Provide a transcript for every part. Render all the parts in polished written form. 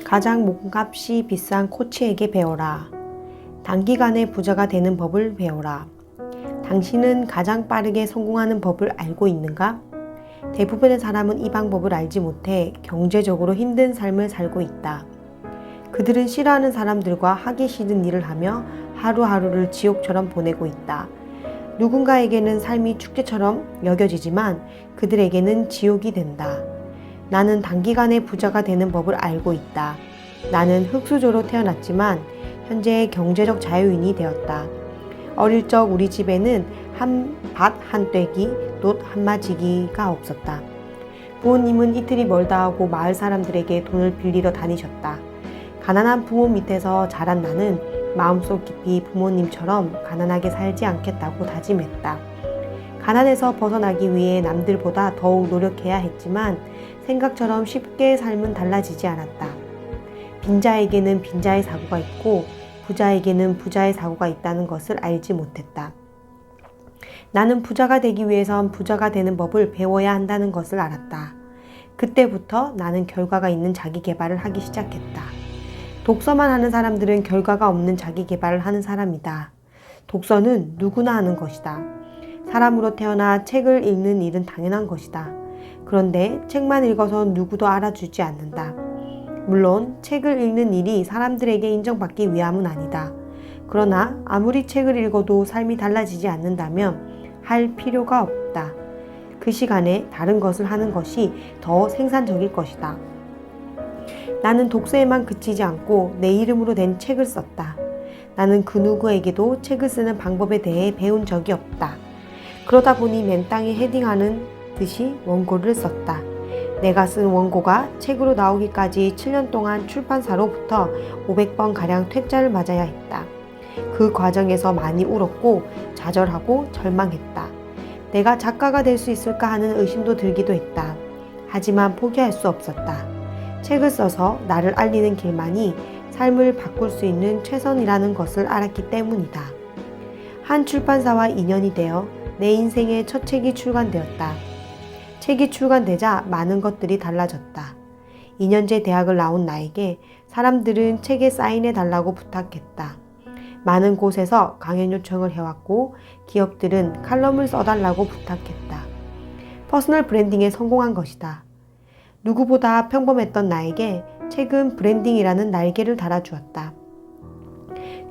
가장 몸값이 비싼 코치에게 배워라. 단기간에 부자가 되는 법을 배워라. 당신은 가장 빠르게 성공하는 법을 알고 있는가? 대부분의 사람은 이 방법을 알지 못해 경제적으로 힘든 삶을 살고 있다. 그들은 싫어하는 사람들과 하기 싫은 일을 하며 하루하루를 지옥처럼 보내고 있다. 누군가에게는 삶이 축제처럼 여겨지지만 그들에게는 지옥이 된다. 나는 단기간에 부자가 되는 법을 알고 있다. 나는 흙수저로 태어났지만 현재 경제적 자유인이 되었다. 어릴 적 우리 집에는 밭 한 떼기, 돛 한 마지기가 없었다. 부모님은 이틀이 멀다 하고 마을 사람들에게 돈을 빌리러 다니셨다. 가난한 부모 밑에서 자란 나는 마음속 깊이 부모님처럼 가난하게 살지 않겠다고 다짐했다. 가난에서 벗어나기 위해 남들보다 더욱 노력해야 했지만 생각처럼 쉽게 삶은 달라지지 않았다. 빈자에게는 빈자의 사고가 있고 부자에게는 부자의 사고가 있다는 것을 알지 못했다. 나는 부자가 되기 위해선 부자가 되는 법을 배워야 한다는 것을 알았다. 그때부터 나는 결과가 있는 자기 개발을 하기 시작했다. 독서만 하는 사람들은 결과가 없는 자기 개발을 하는 사람이다. 독서는 누구나 하는 것이다. 사람으로 태어나 책을 읽는 일은 당연한 것이다. 그런데 책만 읽어서 누구도 알아주지 않는다. 물론 책을 읽는 일이 사람들에게 인정받기 위함은 아니다. 그러나 아무리 책을 읽어도 삶이 달라지지 않는다면 할 필요가 없다. 그 시간에 다른 것을 하는 것이 더 생산적일 것이다. 나는 독서에만 그치지 않고 내 이름으로 된 책을 썼다. 나는 그 누구에게도 책을 쓰는 방법에 대해 배운 적이 없다. 그러다 보니 맨땅에 헤딩하는 듯이 원고를 썼다. 내가 쓴 원고가 책으로 나오기까지 7년 동안 출판사로부터 500번가량 퇴짜를 맞아야 했다. 그 과정에서 많이 울었고 좌절하고 절망했다. 내가 작가가 될 수 있을까 하는 의심도 들기도 했다. 하지만 포기할 수 없었다. 책을 써서 나를 알리는 길만이 삶을 바꿀 수 있는 최선이라는 것을 알았기 때문이다. 한 출판사와 인연이 되어 내 인생의 첫 책이 출간되었다. 책이 출간되자 많은 것들이 달라졌다. 2년제 대학을 나온 나에게 사람들은 책에 사인해 달라고 부탁했다. 많은 곳에서 강연 요청을 해왔고 기업들은 칼럼을 써달라고 부탁했다. 퍼스널 브랜딩에 성공한 것이다. 누구보다 평범했던 나에게 책은 브랜딩이라는 날개를 달아주었다.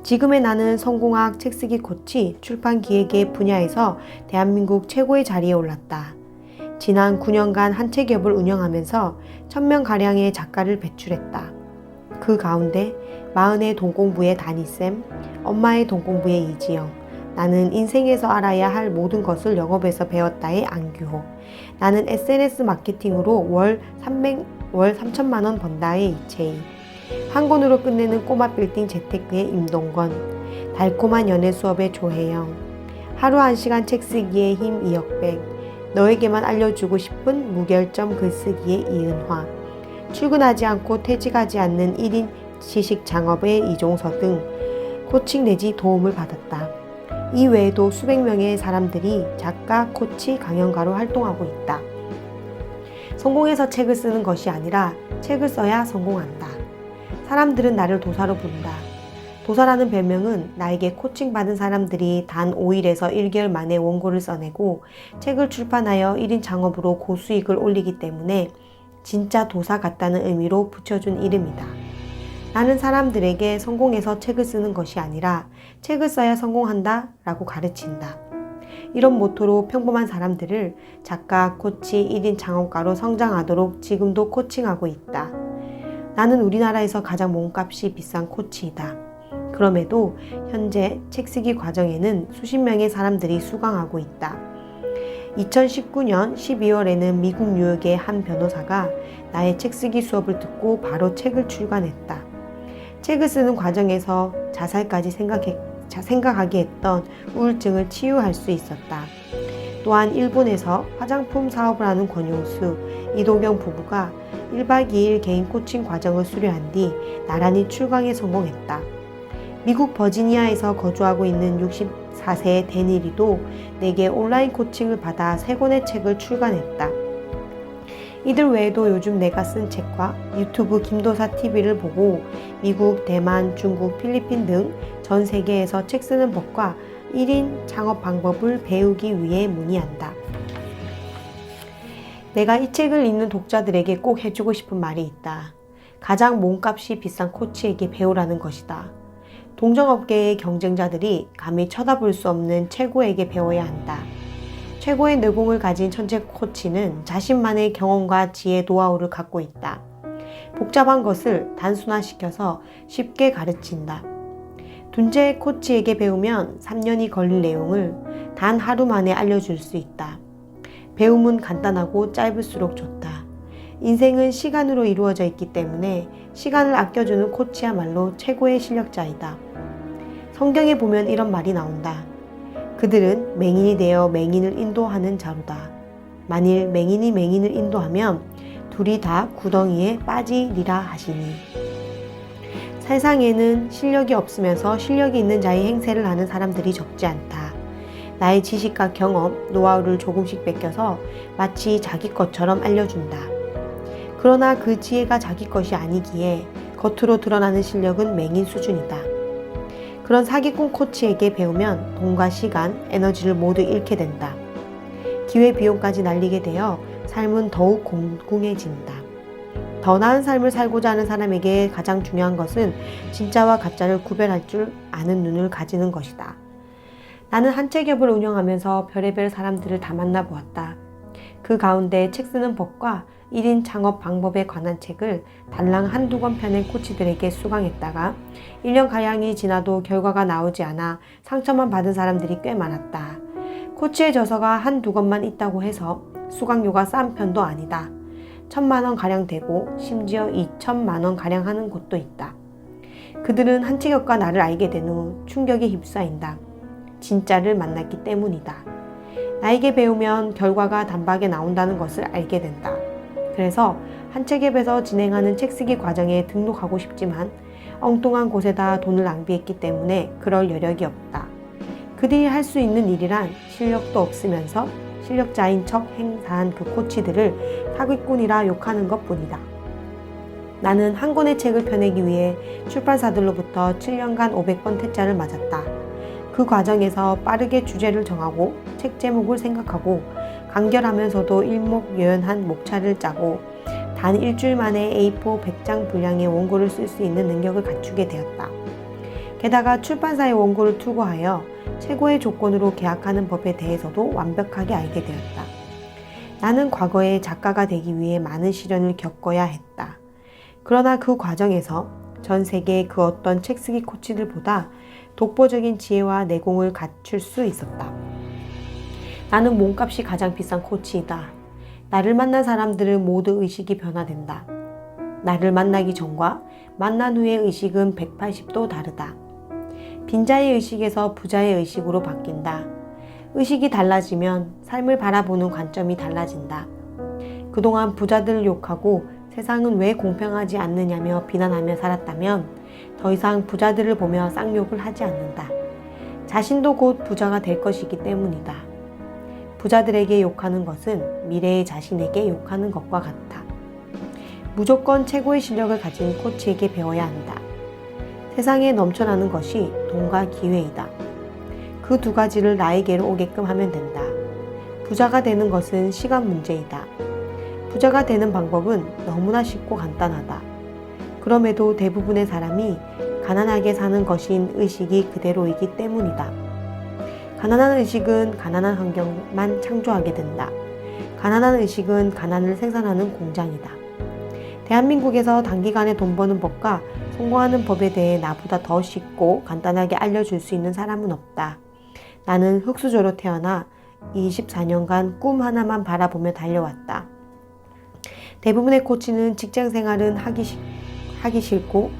지금의 나는 성공학, 책쓰기 코치, 출판 기획의 분야에서 대한민국 최고의 자리에 올랐다. 지난 9년간 한 책협을 운영하면서 1000명가량의 작가를 배출했다. 그 가운데 마흔의 돈공부의 다니쌤, 엄마의 돈공부의 이지영, 나는 인생에서 알아야 할 모든 것을 영업에서 배웠다의 안규호, 나는 SNS 마케팅으로 월 3천만 원 번다의 이채희, 한 권으로 끝내는 꼬마 빌딩 재테크의 임동건, 달콤한 연애 수업의 조혜영, 하루 1시간 책 쓰기의 힘 이혁백, 너에게만 알려주고 싶은 무결점 글쓰기의 이은화, 출근하지 않고 퇴직하지 않는 1인 지식 창업의 이종서 등 코칭 내지 도움을 받았다. 이 외에도 수백 명의 사람들이 작가, 코치, 강연가로 활동하고 있다. 성공해서 책을 쓰는 것이 아니라 책을 써야 성공한다. 사람들은 나를 도사로 부른다. 도사라는 별명은 나에게 코칭받은 사람들이 단 5일에서 1개월 만에 원고를 써내고 책을 출판하여 1인 창업으로 고수익을 올리기 때문에 진짜 도사 같다는 의미로 붙여준 이름이다. 나는 사람들에게 성공해서 책을 쓰는 것이 아니라 책을 써야 성공한다 라고 가르친다. 이런 모토로 평범한 사람들을 작가, 코치, 1인 창업가로 성장하도록 지금도 코칭하고 있다. 나는 우리나라에서 가장 몸값이 비싼 코치이다. 그럼에도 현재 책쓰기 과정에는 수십 명의 사람들이 수강하고 있다. 2019년 12월에는 미국 뉴욕의 한 변호사가 나의 책쓰기 수업을 듣고 바로 책을 출간했다. 책을 쓰는 과정에서 자살까지 생각하게 했던 우울증을 치유할 수 있었다. 또한 일본에서 화장품 사업을 하는 권용수, 이도경 부부가 1박 2일 개인 코칭 과정을 수료한 뒤 나란히 출강에 성공했다. 미국 버지니아에서 거주하고 있는 64세의 데니리도 내게 온라인 코칭을 받아 3권의 책을 출간했다. 이들 외에도 요즘 내가 쓴 책과 유튜브 김도사 TV를 보고 미국, 대만, 중국, 필리핀 등 전 세계에서 책 쓰는 법과 1인 창업 방법을 배우기 위해 문의한다. 내가 이 책을 읽는 독자들에게 꼭 해주고 싶은 말이 있다. 가장 몸값이 비싼 코치에게 배우라는 것이다. 동종업계의 경쟁자들이 감히 쳐다볼 수 없는 최고에게 배워야 한다. 최고의 내공을 가진 천재 코치는 자신만의 경험과 지혜, 노하우를 갖고 있다. 복잡한 것을 단순화시켜서 쉽게 가르친다. 둔재 코치에게 배우면 3년이 걸릴 내용을 단 하루 만에 알려줄 수 있다. 배움은 간단하고 짧을수록 좋다. 인생은 시간으로 이루어져 있기 때문에 시간을 아껴주는 코치야말로 최고의 실력자이다. 성경에 보면 이런 말이 나온다. 그들은 맹인이 되어 맹인을 인도하는 자로다. 만일 맹인이 맹인을 인도하면 둘이 다 구덩이에 빠지리라 하시니. 세상에는 실력이 없으면서 실력이 있는 자의 행세를 하는 사람들이 적지 않다. 나의 지식과 경험, 노하우를 조금씩 뺏겨서 마치 자기 것처럼 알려준다. 그러나 그 지혜가 자기 것이 아니기에 겉으로 드러나는 실력은 맹인 수준이다. 그런 사기꾼 코치에게 배우면 돈과 시간, 에너지를 모두 잃게 된다. 기회비용까지 날리게 되어 삶은 더욱 공공해진다. 더 나은 삶을 살고자 하는 사람에게 가장 중요한 것은 진짜와 가짜를 구별할 줄 아는 눈을 가지는 것이다. 나는 한 책협을 운영하면서 별의별 사람들을 다 만나보았다. 그 가운데 책 쓰는 법과 1인 창업 방법에 관한 책을 달랑 한두 권 펴낸 코치들에게 수강했다가 1년가량이 지나도 결과가 나오지 않아 상처만 받은 사람들이 꽤 많았다. 코치의 저서가 한두 권만 있다고 해서 수강료가 싼 편도 아니다. 1,000만 원가량 되고 심지어 2천만 원가량 하는 곳도 있다. 그들은 한 책협과 나를 알게 된 후 충격에 휩싸인다. 진짜를 만났기 때문이다. 나에게 배우면 결과가 단박에 나온다는 것을 알게 된다. 그래서 한 책앱에서 진행하는 책쓰기 과정에 등록하고 싶지만 엉뚱한 곳에다 돈을 낭비했기 때문에 그럴 여력이 없다. 그들이 할 수 있는 일이란 실력도 없으면서 실력자인 척 행사한 그 코치들을 사기꾼이라 욕하는 것뿐이다. 나는 한 권의 책을 펴내기 위해 출판사들로부터 7년간 500번 퇴짜를 맞았다. 그 과정에서 빠르게 주제를 정하고 책 제목을 생각하고 간결하면서도 일목요연한 목차를 짜고 단 일주일 만에 A4 100장 분량의 원고를 쓸 수 있는 능력을 갖추게 되었다. 게다가 출판사의 원고를 투고하여 최고의 조건으로 계약하는 법에 대해서도 완벽하게 알게 되었다. 나는 과거에 작가가 되기 위해 많은 시련을 겪어야 했다. 그러나 그 과정에서 전 세계의 그 어떤 책쓰기 코치들보다 독보적인 지혜와 내공을 갖출 수 있었다. 나는 몸값이 가장 비싼 코치이다. 나를 만난 사람들은 모두 의식이 변화된다. 나를 만나기 전과 만난 후의 의식은 180도 다르다. 빈자의 의식에서 부자의 의식으로 바뀐다. 의식이 달라지면 삶을 바라보는 관점이 달라진다. 그동안 부자들을 욕하고 세상은 왜 공평하지 않느냐며 비난하며 살았다면 더 이상 부자들을 보며 쌍욕을 하지 않는다. 자신도 곧 부자가 될 것이기 때문이다. 부자들에게 욕하는 것은 미래의 자신에게 욕하는 것과 같아. 무조건 최고의 실력을 가진 코치에게 배워야 한다. 세상에 넘쳐나는 것이 돈과 기회이다. 그 두 가지를 나에게로 오게끔 하면 된다. 부자가 되는 것은 시간 문제이다. 부자가 되는 방법은 너무나 쉽고 간단하다. 그럼에도 대부분의 사람이 가난하게 사는 것인 의식이 그대로이기 때문이다. 가난한 의식은 가난한 환경만 창조하게 된다. 가난한 의식은 가난을 생산하는 공장이다. 대한민국에서 단기간에 돈 버는 법과 성공하는 법에 대해 나보다 더 쉽고 간단하게 알려줄 수 있는 사람은 없다. 나는 흙수저로 태어나 24년간 꿈 하나만 바라보며 달려왔다. 대부분의 코치는 직장 생활은 하기 싫고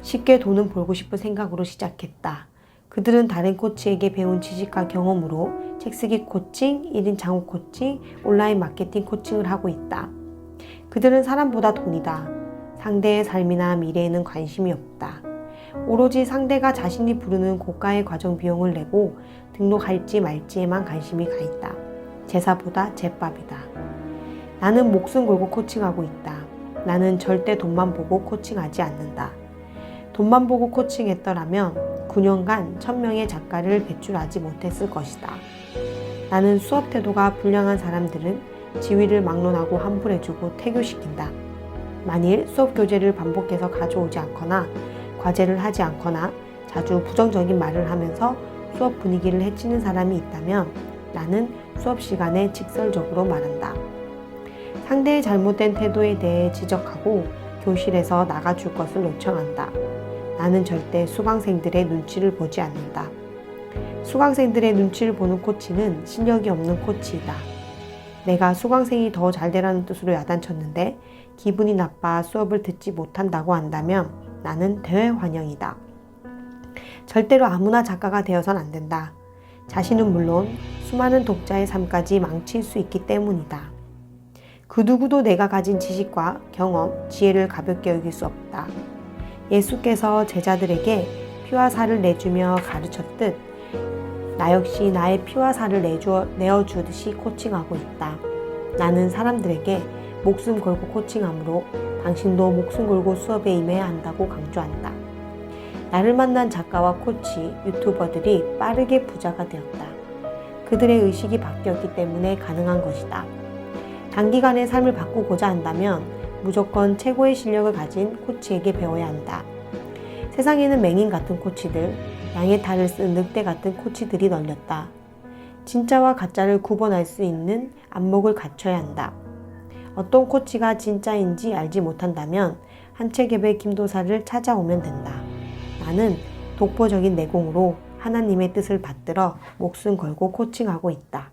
쉽게 돈은 벌고 싶은 생각으로 시작했다. 그들은 다른 코치에게 배운 지식과 경험으로 책쓰기 코칭, 1인 창업 코칭, 온라인 마케팅 코칭을 하고 있다. 그들은 사람보다 돈이다. 상대의 삶이나 미래에는 관심이 없다. 오로지 상대가 자신이 부르는 고가의 과정 비용을 내고 등록할지 말지에만 관심이 가 있다. 제사보다 제밥이다. 나는 목숨 걸고 코칭하고 있다. 나는 절대 돈만 보고 코칭하지 않는다. 돈만 보고 코칭했더라면 9년간 1000명의 작가를 배출하지 못했을 것이다. 나는 수업 태도가 불량한 사람들은 지위를 막론하고 환불해주고 퇴교시킨다. 만일 수업 교재를 반복해서 가져오지 않거나 과제를 하지 않거나 자주 부정적인 말을 하면서 수업 분위기를 해치는 사람이 있다면 나는 수업 시간에 직설적으로 말한다. 상대의 잘못된 태도에 대해 지적하고 교실에서 나가줄 것을 요청한다. 나는 절대 수강생들의 눈치를 보지 않는다. 수강생들의 눈치를 보는 코치는 실력이 없는 코치이다. 내가 수강생이 더 잘 되라는 뜻으로 야단쳤는데 기분이 나빠 수업을 듣지 못한다고 한다면 나는 대환영이다. 절대로 아무나 작가가 되어선 안 된다. 자신은 물론 수많은 독자의 삶까지 망칠 수 있기 때문이다. 그 누구도 내가 가진 지식과 경험, 지혜를 가볍게 여길 수 없다. 예수께서 제자들에게 피와 살을 내주며 가르쳤듯 나 역시 나의 피와 살을 내어주듯이 코칭하고 있다. 나는 사람들에게 목숨 걸고 코칭하므로 당신도 목숨 걸고 수업에 임해야 한다고 강조한다. 나를 만난 작가와 코치, 유튜버들이 빠르게 부자가 되었다. 그들의 의식이 바뀌었기 때문에 가능한 것이다. 단기간에 삶을 바꾸고자 한다면 무조건 최고의 실력을 가진 코치에게 배워야 한다. 세상에는 맹인 같은 코치들, 양의 탈을 쓴 늑대 같은 코치들이 널렸다. 진짜와 가짜를 구분할 수 있는 안목을 갖춰야 한다. 어떤 코치가 진짜인지 알지 못한다면 한채갭의 김도사를 찾아오면 된다. 나는 독보적인 내공으로 하나님의 뜻을 받들어 목숨 걸고 코칭하고 있다.